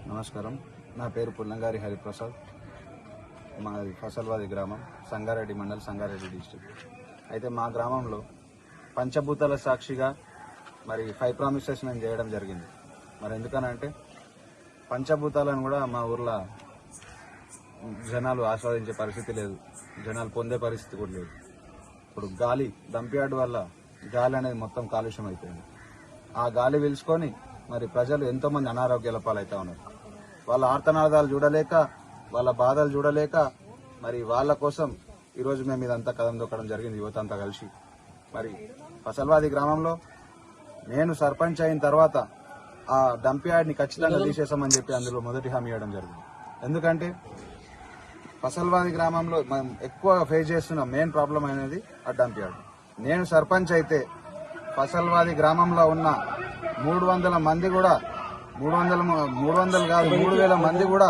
నమస్కారం. నా పేరు పుల్లంగారి హరిప్రసాద్. మాది ఫసల్వాది గ్రామం, సంగారెడ్డి మండల్, సంగారెడ్డి డిస్ట్రిక్ట్. అయితే మా గ్రామంలో పంచభూతాల సాక్షిగా మరి 5 ప్రామిసెస్ మేము చేయడం జరిగింది. మరి ఎందుకనంటే పంచభూతాలను కూడా మా ఊర్లో జనాలు ఆస్వాదించే పరిస్థితి లేదు, జనాలు పొందే పరిస్థితి కూడా లేదు. ఇప్పుడు గాలి డంప్యార్డ్ వల్ల గాలి అనేది మొత్తం కాలుష్యం అయిపోయింది. ఆ గాలి పీల్చుకొని మరి ప్రజలు ఎంతోమంది అనారోగ్యాల పాలవుతా ఉన్నారు. వాళ్ళ ఆర్తనాదాలు చూడలేక, వాళ్ళ బాధలు చూడలేక మరి వాళ్ళ కోసం ఈరోజు మేము ఇదంతా కదం దొక్కడం జరిగింది, యువత అంతా కలిసి. మరి ఫసల్వాది గ్రామంలో నేను సర్పంచ్ అయిన తర్వాత ఆ డంప్యార్డ్ని ఖచ్చితంగా తీసేసామని చెప్పి అందులో మొదటి హామీ ఇవ్వడం జరిగింది. ఎందుకంటే ఫసల్వాది గ్రామంలో మనం ఎక్కువ ఫేస్ చేస్తున్న మెయిన్ ప్రాబ్లం అనేది ఆ డంప్యార్డ్. నేను సర్పంచ్ అయితే ఫసల్వాది గ్రామంలో ఉన్న 300 మంది కూడా 300 కాదు 3000 మంది కూడా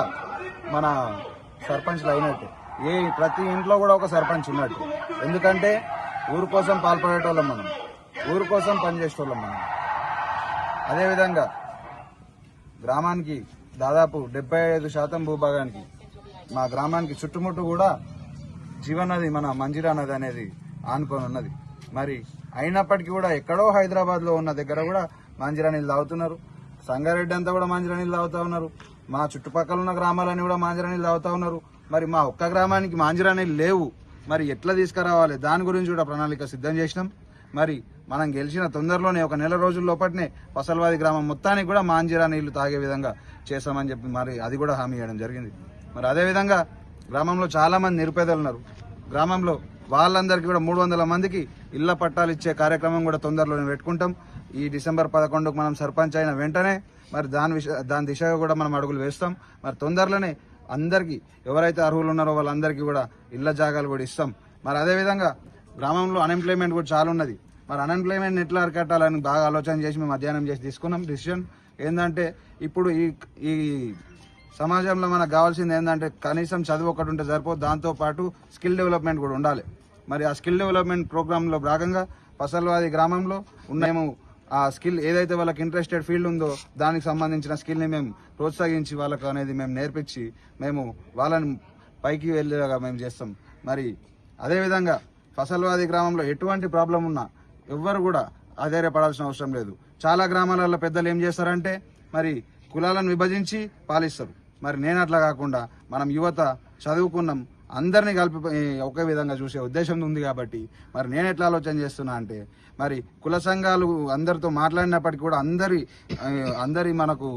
మన సర్పంచ్లు అయినట్టు. ప్రతి ఇంట్లో కూడా ఒక సర్పంచ్ ఉన్నట్టు. ఎందుకంటే ఊరు కోసం పాల్పడేటోళ్ళం మనం, ఊరు కోసం పనిచేసేటోళ్ళం మనం. అదేవిధంగా గ్రామానికి దాదాపు 75% భూభాగానికి మా గ్రామానికి చుట్టుముట్టు కూడా జీవనది మన మంజిరా నది అనేది ఆనుకొని ఉన్నది. మరి అయినప్పటికీ కూడా ఎక్కడో హైదరాబాద్లో ఉన్న దగ్గర కూడా మంజిరా నీళ్ళు తాగుతున్నారు. సంగారెడ్డి అంతా కూడా మంజిరా నీళ్ళు తాగుతూ ఉన్నారు. మా చుట్టుపక్కల ఉన్న గ్రామాలన్నీ కూడా మంజిరా నీళ్ళు తాగుతూ ఉన్నారు. మరి మా ఒక్క గ్రామానికి మంజిరా నీళ్ళు లేవు. మరి ఎట్లా తీసుకురావాలి, దాని గురించి కూడా ప్రణాళిక సిద్ధం చేసినాం. మరి మనం గెలిచిన తొందరలోనే ఒక నెల రోజుల లోపటినే ఫసల్వాది గ్రామం మొత్తానికి కూడా మంజిరా నీళ్లు తాగే విధంగా చేస్తామని చెప్పి మరి అది కూడా హామీ ఇవ్వడం జరిగింది. మరి అదేవిధంగా గ్రామంలో చాలా మంది నిరుపేదలు ఉన్నారు. గ్రామంలో వాళ్ళందరికీ కూడా 300 మందికి ఇళ్ల పట్టాలు ఇచ్చే కార్యక్రమం కూడా తొందరలోనే పెట్టుకుంటాం. ఈ డిసెంబర్ 11కు మనం సర్పంచ్ అయిన వెంటనే మరి దాని దిశగా కూడా మనం అడుగులు వేస్తాం. మరి తొందరలోనే అందరికీ ఎవరైతే అర్హులు ఉన్నారో వాళ్ళందరికీ కూడా ఇళ్ల జాగాలు కూడా ఇస్తాం. మరి అదేవిధంగా గ్రామంలో అన్ఎంప్లాయ్మెంట్ కూడా చాలా ఉన్నది. మరి అన్ఎంప్లాయ్మెంట్ ఎట్లా అరికట్టాలని బాగా ఆలోచన చేసి మేము అధ్యయనం చేసి తీసుకున్నాం డిసిషన్. ఏంటంటే ఇప్పుడు ఈ సమాజంలో మనకు కావాల్సింది ఏంటంటే కనీసం చదువు ఒకటి ఉంటే సరిపోదు, దాంతోపాటు స్కిల్ డెవలప్మెంట్ కూడా ఉండాలి. మరి ఆ స్కిల్ డెవలప్మెంట్ ప్రోగ్రాంలో భాగంగా ఫసల్వాది గ్రామంలో మేము ఆ స్కిల్ ఏదైతే వాళ్ళకి ఇంట్రెస్టెడ్ ఫీల్డ్ ఉందో దానికి సంబంధించిన స్కిల్ని మేము ప్రోత్సహించి వాళ్ళకు అనేది మేము నేర్పించి మేము వాళ్ళని పైకి వెళ్ళేలాగా మేము చేస్తాం. మరి అదేవిధంగా ఫసల్వాది గ్రామంలో ఎటువంటి ప్రాబ్లం ఉన్నా ఎవ్వరు కూడా ఆధారపడాల్సిన అవసరం లేదు. చాలా గ్రామాలలో పెద్దలు ఏం చేస్తారంటే మరి కులాలను విభజించి పాలిస్తారు. మరి నేను అట్లా కాకుండా మనం యువత చదువుకున్నాం, అందరినీ కలిపి ఒకే విధంగా చూసే ఉద్దేశం ఉంది. కాబట్టి మరి నేను ఎట్లా ఆలోచన చేస్తున్నా అంటే మరి కుల సంఘాలు అందరితో మాట్లాడినప్పటికీ కూడా అందరి మనకు